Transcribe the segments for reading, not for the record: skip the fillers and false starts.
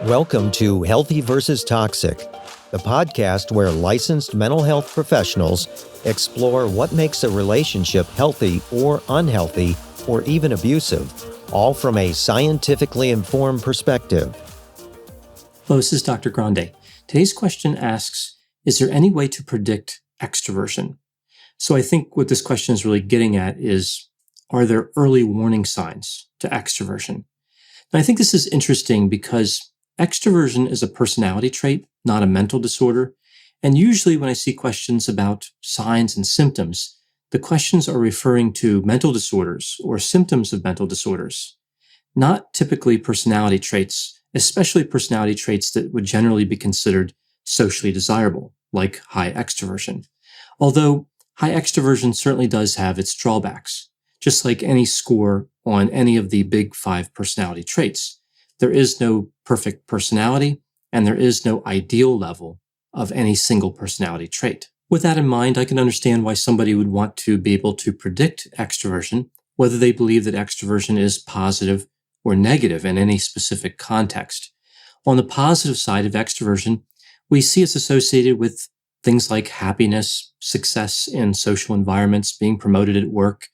Welcome to Healthy versus Toxic, the podcast where licensed mental health professionals explore what makes a relationship healthy or unhealthy or even abusive, all from a scientifically informed perspective. Hello, this is Dr. Grande. Today's question asks, is there any way to predict extroversion? So I think what this question is really getting at is, are there early warning signs to extroversion? And I think this is interesting because extroversion is a personality trait, not a mental disorder. And usually when I see questions about signs and symptoms, the questions are referring to mental disorders or symptoms of mental disorders, not typically personality traits, especially personality traits that would generally be considered socially desirable, like high extroversion. Although high extroversion certainly does have its drawbacks, just like any score on any of the big 5 personality traits. There is no perfect personality, and there is no ideal level of any single personality trait. With that in mind, I can understand why somebody would want to be able to predict extroversion, whether they believe that extroversion is positive or negative in any specific context. On the positive side of extroversion, we see it's associated with things like happiness, success in social environments, being promoted at work,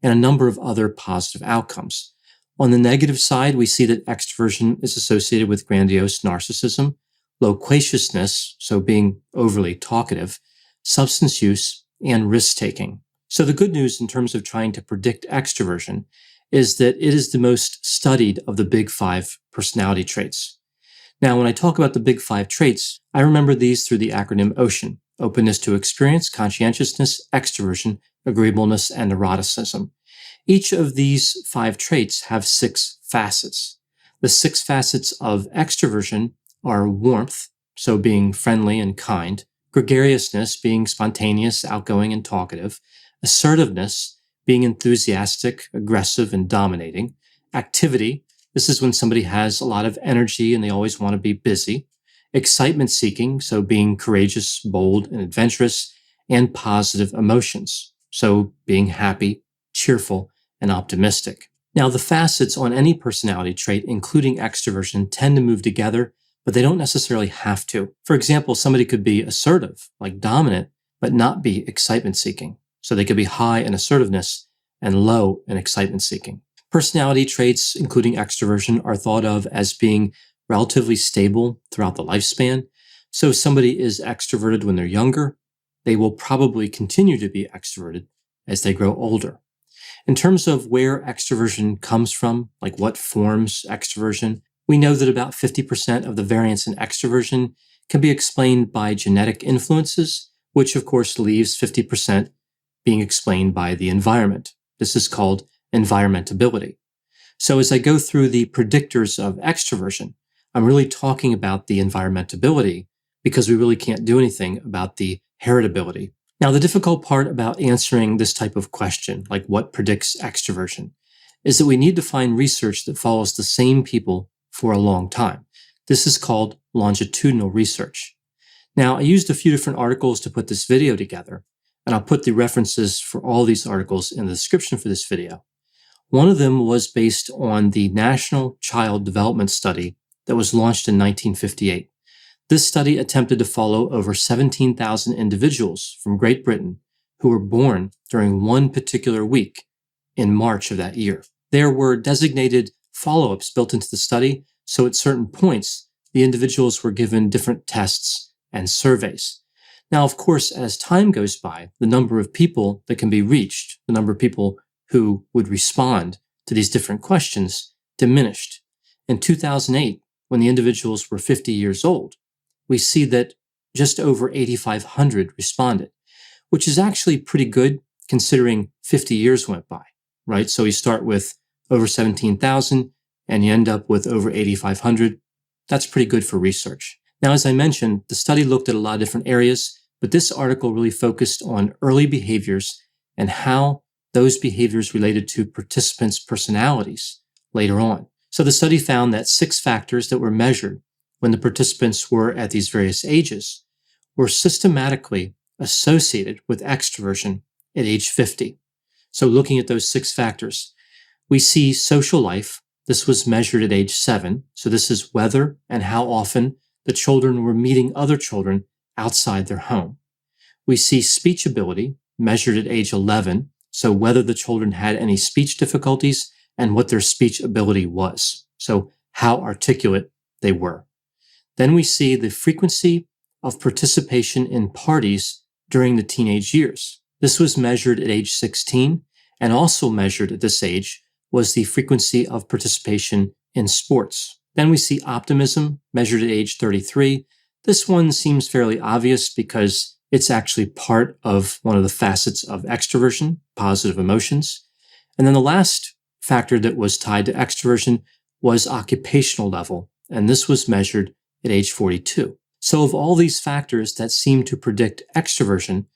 and a number of other positive outcomes. On the negative side, we see that extroversion is associated with grandiose narcissism, loquaciousness, so being overly talkative, substance use, and risk-taking. So the good news in terms of trying to predict extroversion is that it is the most studied of the big 5 personality traits. Now, when I talk about the big 5 traits, I remember these through the acronym OCEAN: openness to experience, conscientiousness, extroversion, agreeableness, and neuroticism. Each of these 5 traits have 6 facets. The 6 facets of extroversion are warmth, so being friendly and kind; gregariousness, being spontaneous, outgoing, and talkative; assertiveness, being enthusiastic, aggressive, and dominating; activity, this is when somebody has a lot of energy and they always want to be busy; excitement seeking, so being courageous, bold, and adventurous; and positive emotions, so being happy, cheerful, and optimistic. Now, the facets on any personality trait, including extroversion, tend to move together, but they don't necessarily have to. For example, somebody could be assertive, like dominant, but not be excitement seeking. So they could be high in assertiveness and low in excitement seeking. Personality traits, including extroversion, are thought of as being relatively stable throughout the lifespan. So if somebody is extroverted when they're younger, they will probably continue to be extroverted as they grow older. In terms of where extroversion comes from, like what forms extroversion, we know that about 50% of the variance in extroversion can be explained by genetic influences, which of course leaves 50% being explained by the environment. This is called environmentability. So as I go through the predictors of extroversion, I'm really talking about the environmentability because we really can't do anything about the heritability. Now, the difficult part about answering this type of question, like what predicts extroversion, is that we need to find research that follows the same people for a long time. This is called longitudinal research. Now, I used a few different articles to put this video together, and I'll put the references for all these articles in the description for this video. One of them was based on the National Child Development Study that was launched in 1958. This study attempted to follow over 17,000 individuals from Great Britain who were born during one particular week in March of that year. There were designated follow-ups built into the study, so at certain points, the individuals were given different tests and surveys. Now, of course, as time goes by, the number of people that can be reached, the number of people who would respond to these different questions, diminished. In 2008, when the individuals were 50 years old, we see that just over 8,500 responded, which is actually pretty good considering 50 years went by, right? So you start with over 17,000 and you end up with over 8,500. That's pretty good for research. Now, as I mentioned, the study looked at a lot of different areas, but this article really focused on early behaviors and how those behaviors related to participants' personalities later on. So the study found that 6 factors that were measured when the participants were at these various ages were systematically associated with extroversion at age 50. So looking at those 6 factors, we see social life, This was measured at age 7. So this is whether and how often the children were meeting other children outside their home. We see speech ability measured at age 11. So whether the children had any speech difficulties and what their speech ability was. So how articulate they were. Then we see the frequency of participation in parties during the teenage years. This was measured at age 16, and also measured at this age was the frequency of participation in sports. Then we see optimism measured at age 33. This one seems fairly obvious because it's actually part of one of the facets of extroversion, positive emotions. And then the last factor that was tied to extroversion was occupational level, and this was measured at age 42. So of all these factors that seem to predict extroversion,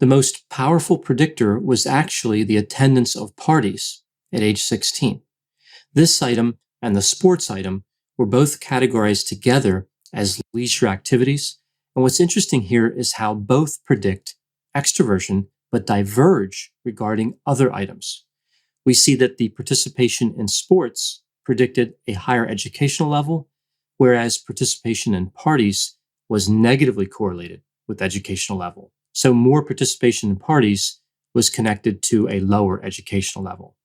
the most powerful predictor was actually the attendance of parties at age 16. This item and the sports item were both categorized together as leisure activities. And what's interesting here is how both predict extroversion but diverge regarding other items. We see that the participation in sports predicted a higher educational level, whereas participation in parties was negatively correlated with educational level. So more participation in parties was connected to a lower educational level.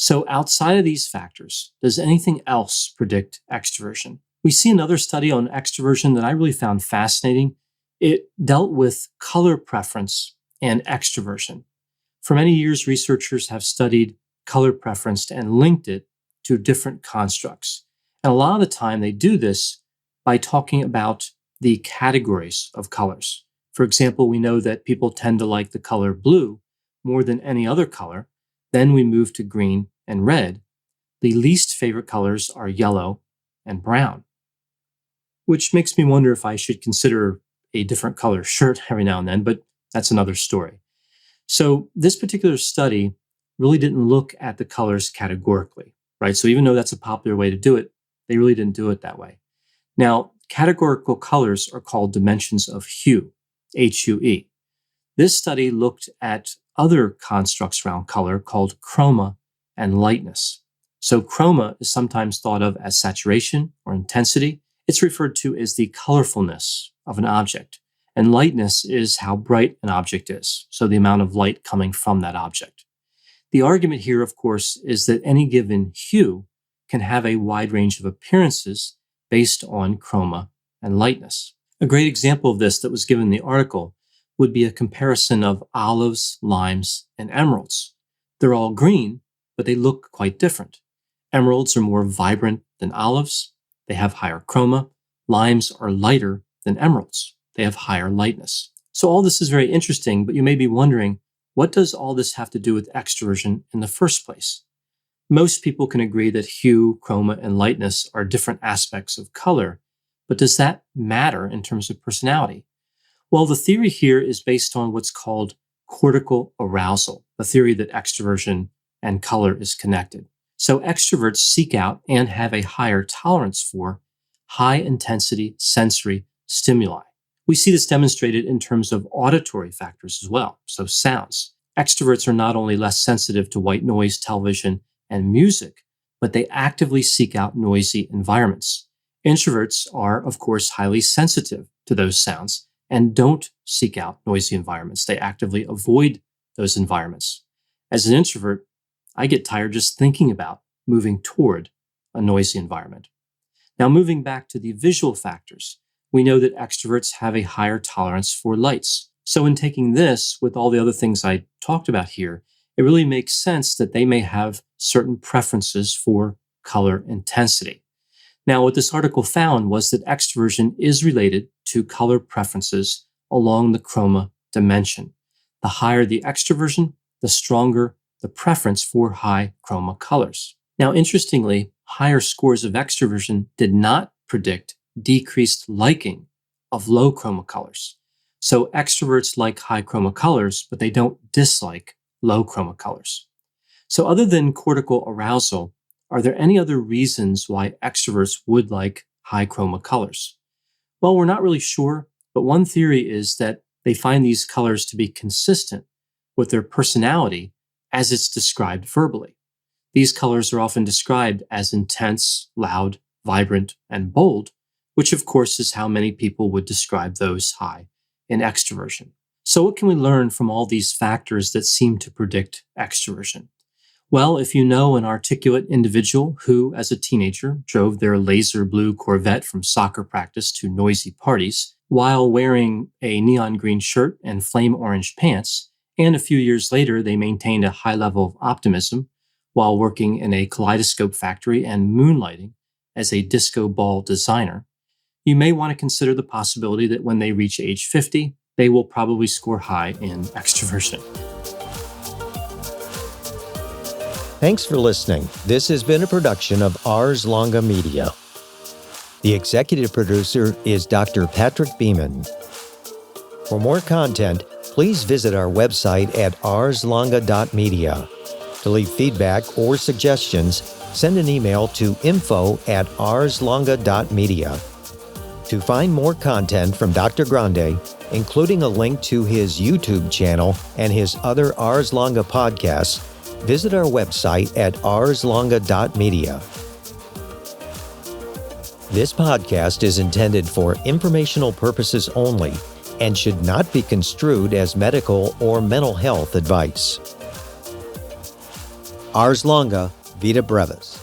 So outside of these factors, does anything else predict extroversion? We see another study on extroversion that I really found fascinating. It dealt with color preference and extroversion. For many years, researchers have studied color preference and linked it to different constructs. And a lot of the time they do this by talking about the categories of colors. For example, we know that people tend to like the color blue more than any other color. Then we move to green and red. The least favorite colors are yellow and brown, which makes me wonder if I should consider a different color shirt every now and then, but that's another story. So this particular study really didn't look at the colors categorically, right? So even though that's a popular way to do it, they really didn't do it that way. Now, categorical colors are called dimensions of hue, H-U-E. This study looked at other constructs around color called chroma and lightness. So chroma is sometimes thought of as saturation or intensity. It's referred to as the colorfulness of an object. And lightness is how bright an object is, so the amount of light coming from that object. The argument here, of course, is that any given hue can have a wide range of appearances based on chroma and lightness. A great example of this that was given in the article would be a comparison of olives, limes, and emeralds. They're all green, but they look quite different. Emeralds are more vibrant than olives. They have higher chroma. Limes are lighter than emeralds. They have higher lightness. So all this is very interesting, but you may be wondering, what does all this have to do with extroversion in the first place? Most people can agree that hue, chroma, and lightness are different aspects of color, but does that matter in terms of personality? Well, the theory here is based on what's called cortical arousal, a theory that extroversion and color is connected. So extroverts seek out and have a higher tolerance for high-intensity sensory stimuli. We see this demonstrated in terms of auditory factors as well, so sounds. Extroverts are not only less sensitive to white noise, television, and music, but they actively seek out noisy environments. Introverts are, of course, highly sensitive to those sounds and don't seek out noisy environments. They actively avoid those environments. As an introvert, I get tired just thinking about moving toward a noisy environment. Now, moving back to the visual factors, we know that extroverts have a higher tolerance for lights. So in taking this with all the other things I talked about here, it really makes sense that they may have certain preferences for color intensity. Now, what this article found was that extroversion is related to color preferences along the chroma dimension. The higher the extroversion, the stronger the preference for high chroma colors. Now, interestingly, higher scores of extroversion did not predict decreased liking of low chroma colors. So extroverts like high chroma colors, but they don't dislike low chroma colors. So other than cortical arousal, are there any other reasons why extroverts would like high chroma colors? Well, we're not really sure, but one theory is that they find these colors to be consistent with their personality as it's described verbally. These colors are often described as intense, loud, vibrant, and bold, which of course is how many people would describe those high in extroversion. So what can we learn from all these factors that seem to predict extroversion? Well, if you know an articulate individual who, as a teenager, drove their laser blue Corvette from soccer practice to noisy parties while wearing a neon green shirt and flame orange pants, and a few years later they maintained a high level of optimism while working in a kaleidoscope factory and moonlighting as a disco ball designer, you may want to consider the possibility that when they reach age 50, they will probably score high in extroversion. Thanks for listening. This has been a production of Ars Longa Media. The executive producer is Dr. Patrick Beeman. For more content, please visit our website at arslonga.media. To leave feedback or suggestions, send an email to info@arslonga.media. To find more content from Dr. Grande, including a link to his YouTube channel and his other Ars Longa podcasts, visit our website at arslonga.media. This podcast is intended for informational purposes only and should not be construed as medical or mental health advice. Ars Longa, Vita Brevis.